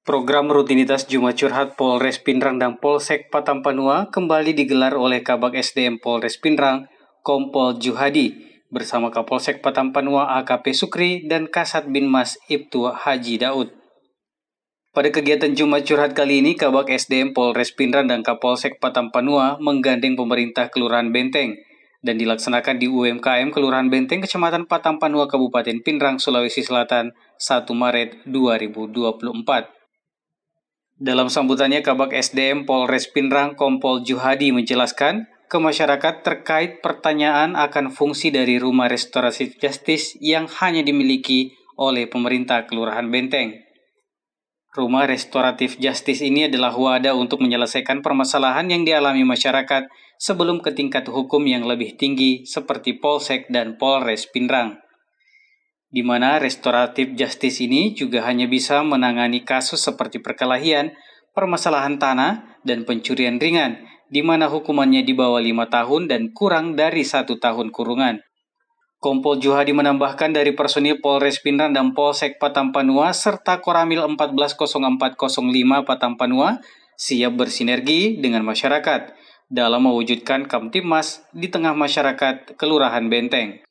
Program rutinitas Jumat Curhat Polres Pindrang dan Polsek Patampanua kembali digelar oleh Kabag SDM Polres Pindrang, Kompol Juhadi, bersama Kapolsek Patampanua AKP Sukri dan Kasat Binmas Ibtu Haji Daud. Pada kegiatan Jumat Curhat kali ini, Kabag SDM Polres Pindrang dan Kapolsek Patampanua menggandeng pemerintah Kelurahan Benteng dan dilaksanakan di UMKM Kelurahan Benteng, Kecamatan Patampanua, Kabupaten Pindrang, Sulawesi Selatan, 1 Maret 2024. Dalam sambutannya, Kabag SDM Polres Pindrang Kompol Juhadi menjelaskan ke masyarakat terkait pertanyaan akan fungsi dari Rumah Restoratif Justice yang hanya dimiliki oleh pemerintah Kelurahan Benteng. Rumah Restoratif Justice ini adalah wadah untuk menyelesaikan permasalahan yang dialami masyarakat sebelum ke tingkat hukum yang lebih tinggi seperti Polsek dan Polres Pindrang, di mana restoratif justice ini juga hanya bisa menangani kasus seperti perkelahian, permasalahan tanah, dan pencurian ringan, di mana hukumannya di bawah 5 tahun dan kurang dari 1 tahun kurungan. Kompol Juhadi menambahkan dari personil Polres Pindrang dan Polsek Patampanua serta Koramil 140405 Patampanua siap bersinergi dengan masyarakat dalam mewujudkan Kamtibmas di tengah masyarakat Kelurahan Benteng.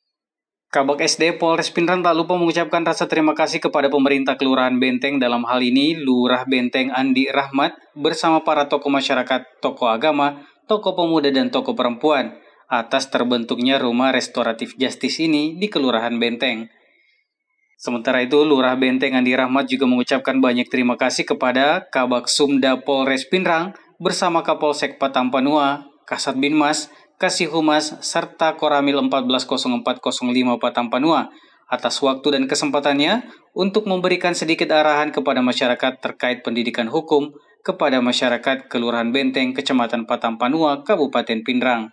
Kabag SD Polres Pindrang tak lupa mengucapkan rasa terima kasih kepada pemerintah Kelurahan Benteng, dalam hal ini Lurah Benteng Andi Rahmat bersama para tokoh masyarakat, tokoh agama, tokoh pemuda, dan tokoh perempuan atas terbentuknya Rumah Restoratif Justice ini di Kelurahan Benteng. Sementara itu, Lurah Benteng Andi Rahmat juga mengucapkan banyak terima kasih kepada Kabag Sumda Polres Pindrang bersama Kapolsek Patampanua, Kasat Binmas, Kasih Humas, serta Koramil 140405 Patampanua atas waktu dan kesempatannya untuk memberikan sedikit arahan kepada masyarakat terkait pendidikan hukum kepada masyarakat Kelurahan Benteng, Kecamatan Patampanua, Kabupaten Pindrang.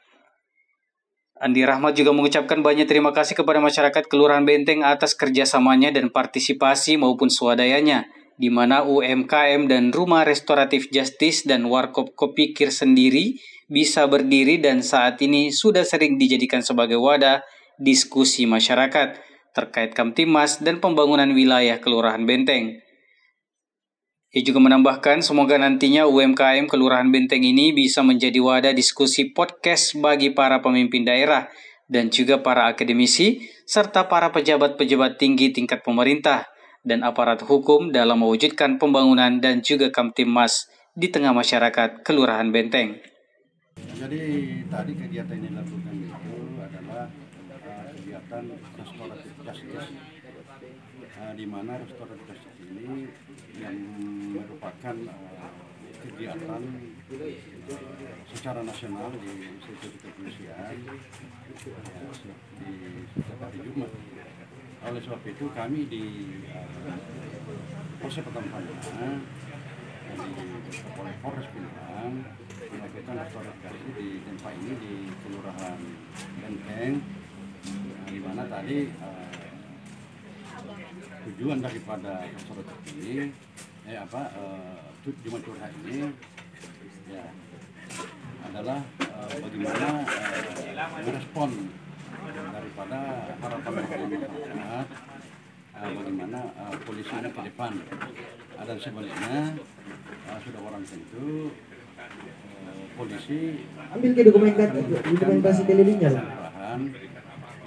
Andi Rahmat juga mengucapkan banyak terima kasih kepada masyarakat Kelurahan Benteng atas kerjasamanya dan partisipasi maupun swadayanya, di mana UMKM dan Rumah Restoratif Justice dan Warkop Kopi Kir sendiri bisa berdiri dan saat ini sudah sering dijadikan sebagai wadah diskusi masyarakat terkait Kamtibmas dan pembangunan wilayah Kelurahan Benteng. Ia juga menambahkan semoga nantinya UMKM Kelurahan Benteng ini bisa menjadi wadah diskusi podcast bagi para pemimpin daerah dan juga para akademisi serta para pejabat-pejabat tinggi tingkat pemerintah dan aparat hukum dalam mewujudkan pembangunan dan juga Kamtibmas di tengah masyarakat Kelurahan Benteng. Jadi tadi kegiatan yang dilakukan itu adalah kegiatan restoratif justice, di mana restoratif justice ini yang merupakan kegiatan secara nasional di institusi kepolisian di setiap hari Jumat. Oleh sebab itu kami di Polsek Patampanua oleh Polres Pindrang melakukan restoratif di tempat ini di Kelurahan Benteng, di mana tadi tujuan daripada restoratif ini Jumat Curhat ini ya adalah bagaimana merespon daripada harapan masyarakat, bagaimana polisi ini ke depan, dan sebaliknya sudah orang tentu polisi ambil ke dokumentasi kelilingnya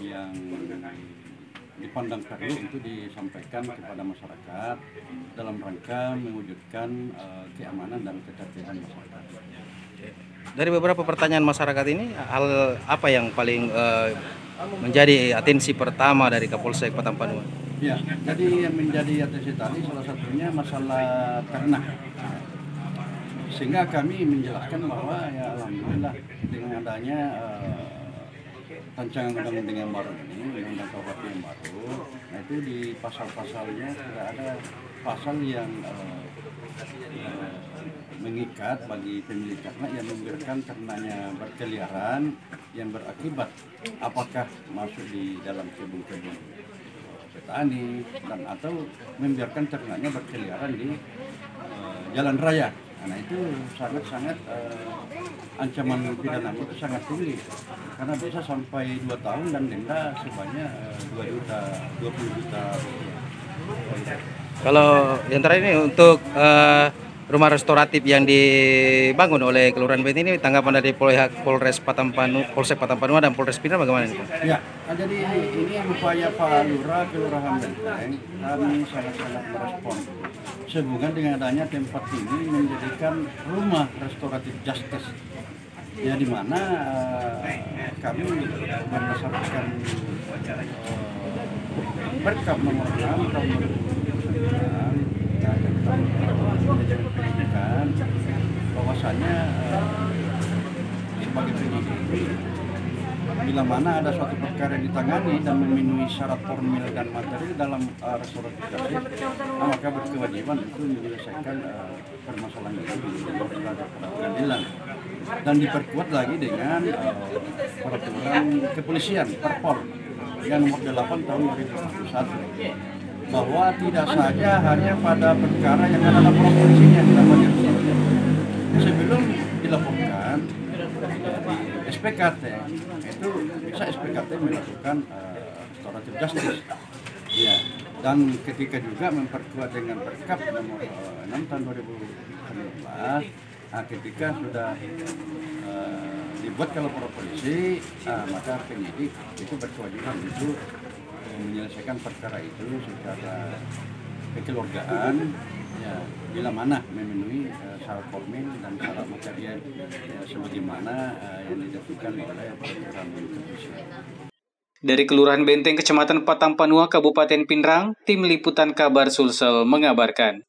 yang dipandang perlu untuk disampaikan kepada masyarakat dalam rangka mewujudkan keamanan dan ketertiban masyarakat. Dari beberapa pertanyaan masyarakat ini, hal apa yang paling menjadi atensi pertama dari Kapolsek Patampanua? Ya, jadi yang menjadi atensi tadi salah satunya masalah ternak. Sehingga kami menjelaskan bahwa ya alhamdulillah dengan adanya rancangan undang-undang yang baru ini, undang-undang KUHP yang baru, nah itu di pasal-pasalnya sudah ada pasal yang mengikat bagi pemilik ternak yang membiarkan ternaknya berkeliaran yang berakibat apakah masuk di dalam kebun-kebun petani dan atau membiarkan ternaknya berkeliaran di jalan raya. Nah itu sangat-sangat ancaman pidana itu sangat tinggi karena bisa sampai 2 tahun dan denda sebanyak 20 juta rupiah. Kalau yang terakhir ini untuk rumah restoratif yang dibangun oleh Kelurahan Benteng ini, tanggapan dari Polsek Patampanua dan Polres Pindrang bagaimana nih, Pak? Ya, jadi ini upaya Pak Lurah Kelurahan Benteng, kami sangat-sangat merespon sehubungan dengan adanya tempat ini menjadikan rumah restoratif justice, ya di mana kami berdasarkan Perkap nomor 6 tahun 2009 tentang manajemen pendidikan, bahwasannya sebagai penyidik bila mana ada suatu perkara yang ditangani dan memenuhi syarat formil dan materi dalam restoratif justice, maka berkewajiban untuk menyelesaikan permasalahan itu di pengadilan dan diperkuat lagi dengan peraturan kepolisian Perpol yang nomor 8 tahun 2021, bahwa tidak saja hanya pada perkara yang ada laporan polisinya namanya sebelum dilaporkan di SPKT itu bisa SPKT melakukan restoratif justice, ya, dan ketika juga memperkuat dengan Perkap nomor 6 tahun 2019, ketika sudah dibuat kalau laporan polisi, maka penyidik itu berkewajiban untuk menyelesaikan perkara itu secara kekeluargaan, ya, bila mana memenuhi syarat formil dan syarat material, ya, sebagaimana yang ditentukan oleh peraturan kepolisian. Dari Kelurahan Benteng, Kecamatan Patampanua, Kabupaten Pindrang, Tim Liputan Kabar Sulsel mengabarkan.